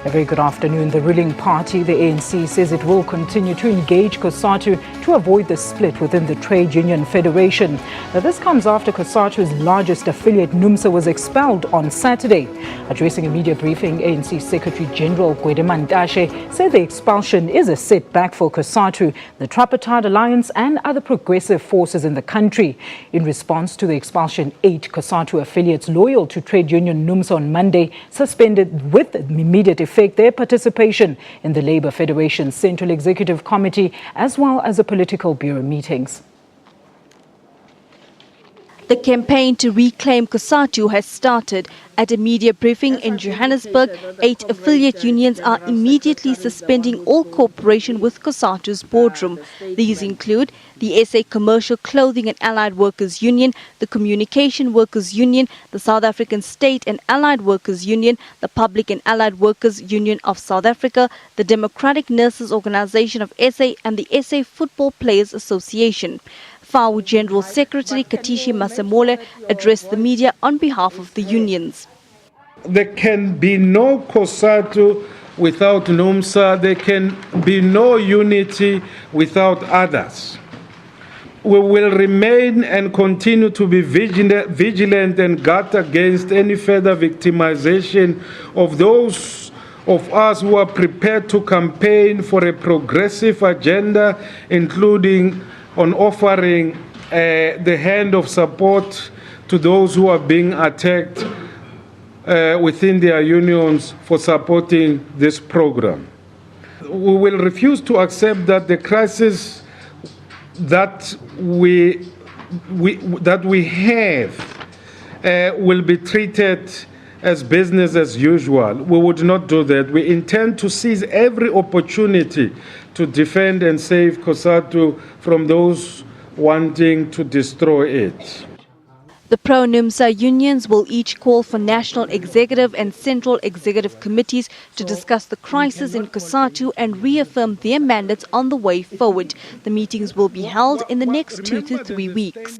A very good afternoon. The ruling party, the ANC, says it will continue to engage Cosatu to avoid the split within the Trade Union Federation. Now, this comes after Cosatu's largest affiliate, NUMSA, was expelled on Saturday. Addressing a media briefing, ANC Secretary General Mantashe said the expulsion is a setback for Cosatu, the Tripartite Alliance and other progressive forces in the country. In response to the expulsion, 8 Cosatu affiliates loyal to Trade Union NUMSA on Monday suspended with immediate effect their participation in the Labour Federation's Central Executive Committee as well as the Political Bureau meetings. The campaign to reclaim Cosatu has started. At a media briefing in Johannesburg, 8 affiliate unions are immediately suspending all cooperation with Cosatu's boardroom. These include the SA Commercial Clothing and Allied Workers Union, the Communication Workers Union, the South African State and Allied Workers Union, the Public and Allied Workers Union of South Africa, the Democratic Nurses Organization of SA and the SA Football Players Association. FAU General Secretary Katishi Masemole addressed the media on behalf of the unions. There can be no Cosatu without NUMSA. There can be no unity without others. We will remain and continue to be vigilant and guard against any further victimization of those of us who are prepared to campaign for a progressive agenda, including on offering the hand of support to those who are being attacked within their unions for supporting this program. We will refuse to accept that the crisis that we have will be treated as business as usual. We would not do that. We intend to seize every opportunity to defend and save Cosatu from those wanting to destroy it. The pro-NUMSA unions will each call for national executive and central executive committees to discuss the crisis in Cosatu and reaffirm their mandates on the way forward. The meetings will be held in the next 2 to 3 weeks.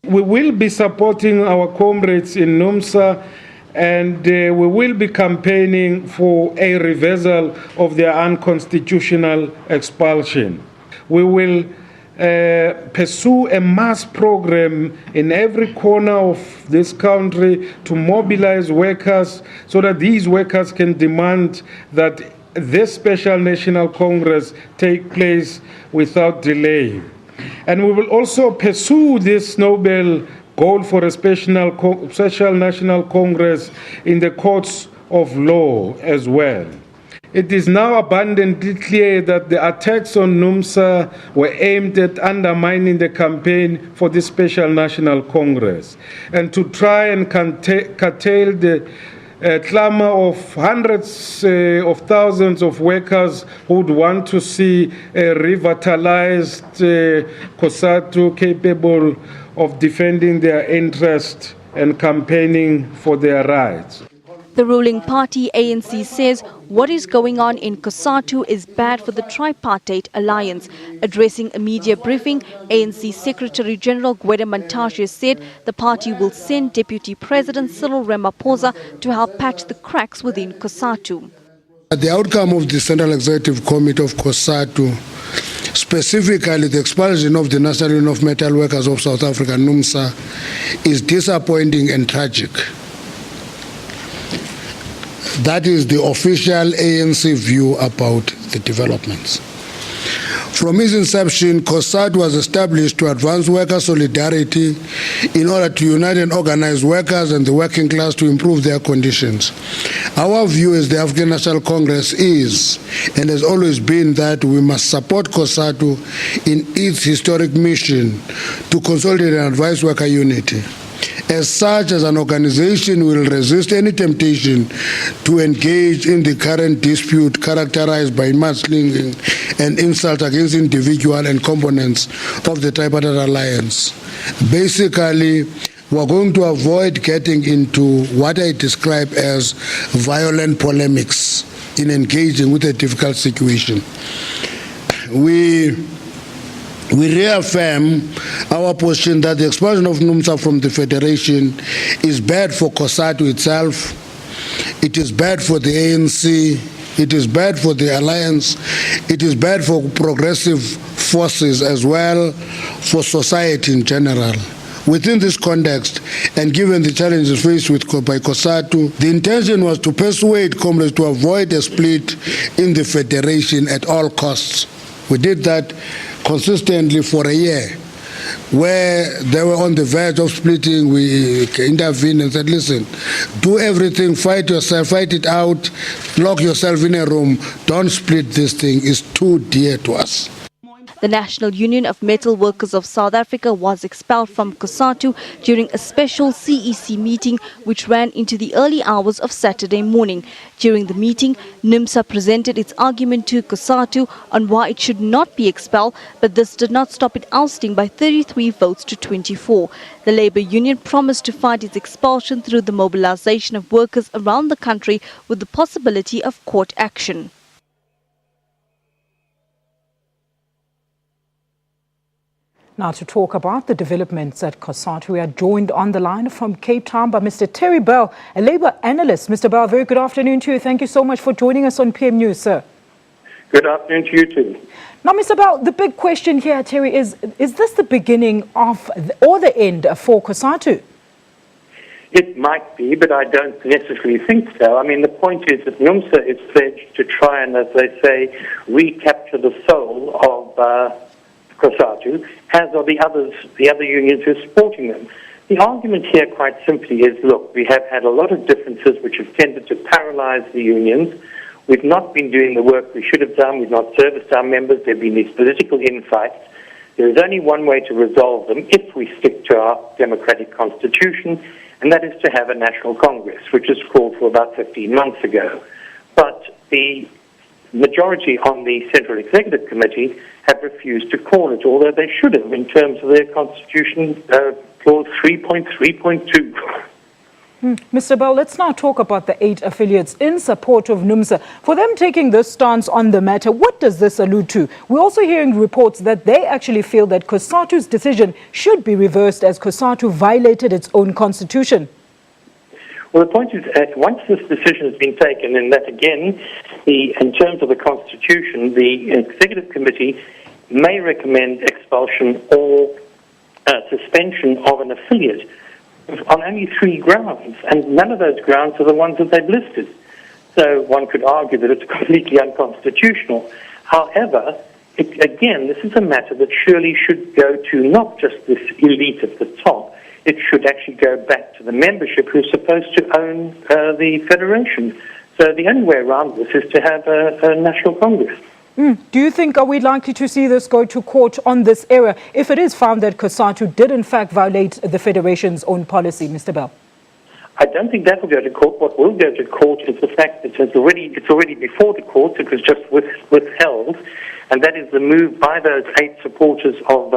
We will be supporting our comrades in NUMSA, and we will be campaigning for a reversal of their unconstitutional expulsion. We will pursue a mass program in every corner of this country to mobilize workers so that these workers can demand that this special National Congress take place without delay. And we will also pursue this noble goal for a special National Congress in the courts of law as well. It is now abundantly clear that the attacks on NUMSA were aimed at undermining the campaign for this special National Congress and to try and curtail the clamor of hundreds of thousands of workers who would want to see a revitalized Cosatu capable of defending their interests and campaigning for their rights. The ruling party, ANC, says what is going on in Cosatu is bad for the Tripartite Alliance. Addressing a media briefing, ANC Secretary General Mantashe said the party will send Deputy President Cyril Ramaphosa to help patch the cracks within Cosatu. The outcome of the Central Executive Committee of Cosatu, specifically the expulsion of the National Union of Metal Workers of South Africa, NUMSA, is disappointing and tragic. That is the official ANC view about the developments. From its inception, Cosatu was established to advance worker solidarity in order to unite and organize workers and the working class to improve their conditions. Our view as the African National Congress is and has always been that we must support Cosatu in its historic mission to consolidate and advance worker unity. As such, as an organization, we will resist any temptation to engage in the current dispute characterized by mudslinging and insult against individuals and components of the Tripartite Alliance. Basically, we're going to avoid getting into what I describe as violent polemics in engaging with a difficult situation. We reaffirm our position that the expulsion of NUMSA from the Federation is bad for Cosatu itself, it is bad for the ANC, It is bad for the alliance. It is bad for progressive forces as well, for society in general. Within this context, and given the challenges faced by Cosatu, the intention was to persuade comrades to avoid a split in the federation at all costs. We did that consistently for a year. Where they were on the verge of splitting, we intervened and said, listen, do everything, fight yourself, fight it out, lock yourself in a room, don't split this thing, it's too dear to us. The National Union of Metal Workers of South Africa was expelled from Cosatu during a special CEC meeting which ran into the early hours of Saturday morning. During the meeting, NUMSA presented its argument to Cosatu on why it should not be expelled, but this did not stop it ousting by 33 votes to 24. The Labour Union promised to fight its expulsion through the mobilization of workers around the country with the possibility of court action. Now to talk about the developments at Cosatu, we are joined on the line from Cape Town by Mr. Terry Bell, a Labour analyst. Mr. Bell, very good afternoon to you. Thank you so much for joining us on PM News, sir. Good afternoon to you too. Now, Mr. Bell, the big question here, Terry, is this the beginning of or the end for Cosatu? It might be, but I don't necessarily think so. I mean, the point is that NUMSA is pledged to try and, as they say, recapture the soul of Cosatu, as are the other unions who are supporting them. The argument here, quite simply, is, look, we have had a lot of differences which have tended to paralyze the unions. We've not been doing the work we should have done. We've not serviced our members. There have been these political infights. There is only one way to resolve them if we stick to our democratic constitution, and that is to have a national congress, which was called for about 15 months ago. But the majority on the Central Executive Committee have refused to call it, although they should have in terms of their constitution, clause 3.3.2. Mr. Bell, let's now talk about the 8 affiliates in support of NUMSA. For them taking this stance on the matter, what does this allude to? We're also hearing reports that they actually feel that Cosatu's decision should be reversed as Cosatu violated its own constitution. Well, the point is, once this decision has been taken, and that again, in terms of the Constitution, the Executive Committee may recommend expulsion or suspension of an affiliate on only 3 grounds, and none of those grounds are the ones that they've listed. So one could argue that it's completely unconstitutional. However, again, this is a matter that surely should go to not just this elite at the top. It should actually go back to the membership who's supposed to own the federation. So the only way around this is to have a national congress. Do you think, are we likely to see this go to court on this area if it is found that Cosatu did in fact violate the federation's own policy, Mr. Bell? I don't think that will go to court. What will go to court is the fact that it's already before the courts. It was just withheld, and that is the move by those 8 supporters of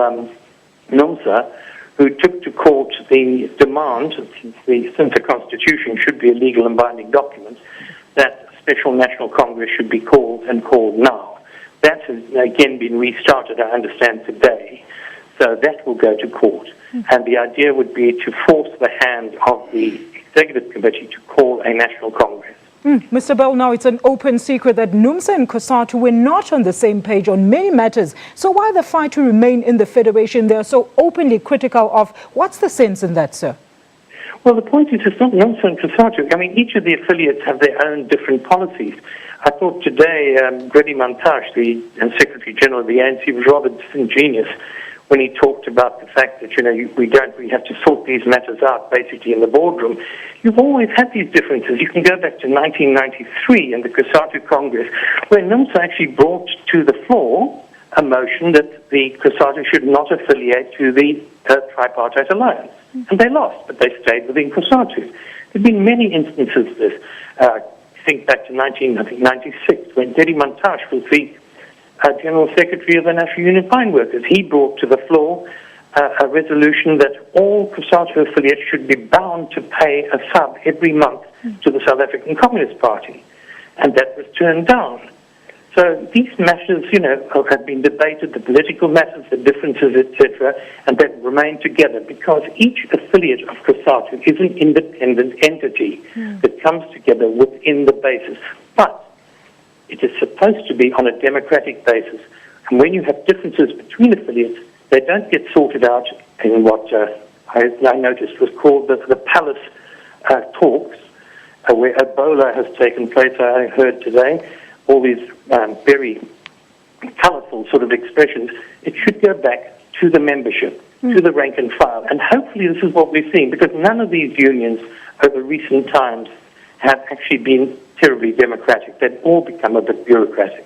NUMSA, who took to court the demand, since the Constitution should be a legal and binding document, that a special national congress should be called and called now. That has again been restarted, I understand, today. So that will go to court. And the idea would be to force the hand of the Executive Committee to call a national congress. Mr. Bell, now it's an open secret that NUMSA and Cosatu were not on the same page on many matters. So why the fight to remain in the federation? They are so openly critical of. What's the sense in that, sir? Well, the point is it's not NUMSA and Cosatu. I mean, each of the affiliates have their own different policies. I thought today Grady Mantash, the Secretary General of the ANC, was rather disingenuous when he talked about the fact that, we have to sort these matters out basically in the boardroom. You've always had these differences. You can go back to 1993 and the Cosatu Congress, where NUMSA actually brought to the floor a motion that the Cosatu should not affiliate to the tripartite alliance. And they lost, but they stayed within Cosatu. There have been many instances of this. Think back to 1996, when Grady Mantash was the General Secretary of the National Union of Mine Workers. He brought to the floor a resolution that all Cosatu affiliates should be bound to pay a sub every month to the South African Communist Party. And that was turned down. So these matters, have been debated, the political matters, the differences, etc., and that remain together because each affiliate of Cosatu is an independent entity that comes together within the basis. But It is supposed to be on a democratic basis. And when you have differences between affiliates, they don't get sorted out in what I noticed was called the palace talks, where Ebola has taken place, I heard today, all these very colourful sort of expressions. It should go back to the membership, to the rank and file. And hopefully this is what we're seeing, because none of these unions over recent times have actually been terribly democratic. They've all become a bit bureaucratic.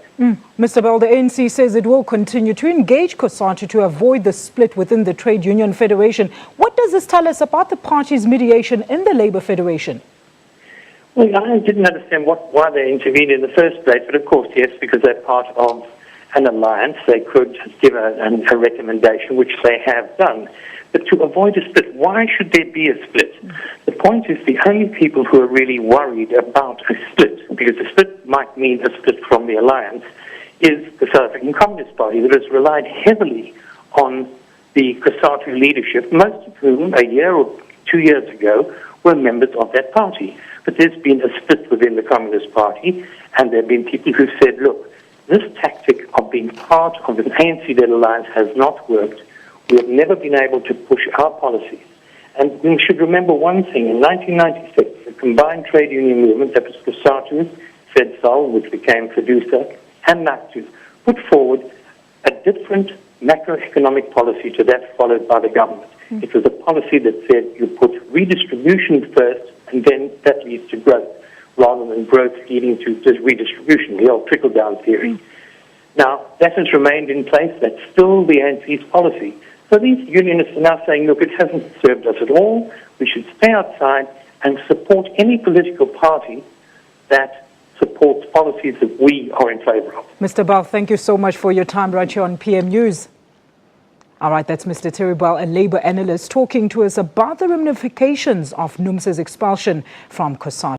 Mr. Bell, the ANC says it will continue to engage Cosatu to avoid the split within the Trade Union Federation. What does this tell us about the party's mediation in the Labour Federation? Well, I didn't understand why they intervened in the first place, but of course, yes, because they're part of an alliance, they could give a recommendation, which they have done. But to avoid a split, why should there be a split? The point is the only people who are really worried about a split, because a split might mean a split from the alliance, is the South African Communist Party that has relied heavily on the Cosatu leadership, most of whom a year or 2 years ago were members of that party. But there's been a split within the Communist Party, and there have been people who said, look, this tactic of being part of an ANC-led alliance has not worked. We have never been able to push our policies. And we should remember one thing. In 1996, the combined trade union movement, that was Cosatu, FedSol, which became Fedusa, and NACTU, put forward a different macroeconomic policy to that followed by the government. It was a policy that said you put redistribution first, and then that leads to growth, rather than growth leading to redistribution, the old trickle-down theory. Now, that has remained in place. That's still the ANC's policy. So these unionists are now saying, look, it hasn't served us at all. We should stay outside and support any political party that supports policies that we are in favour of. Mr. Bell, thank you so much for your time right here on PM News. All right, that's Mr. Terry Bell, a Labour analyst, talking to us about the ramifications of NUMSA's expulsion from Cosatu.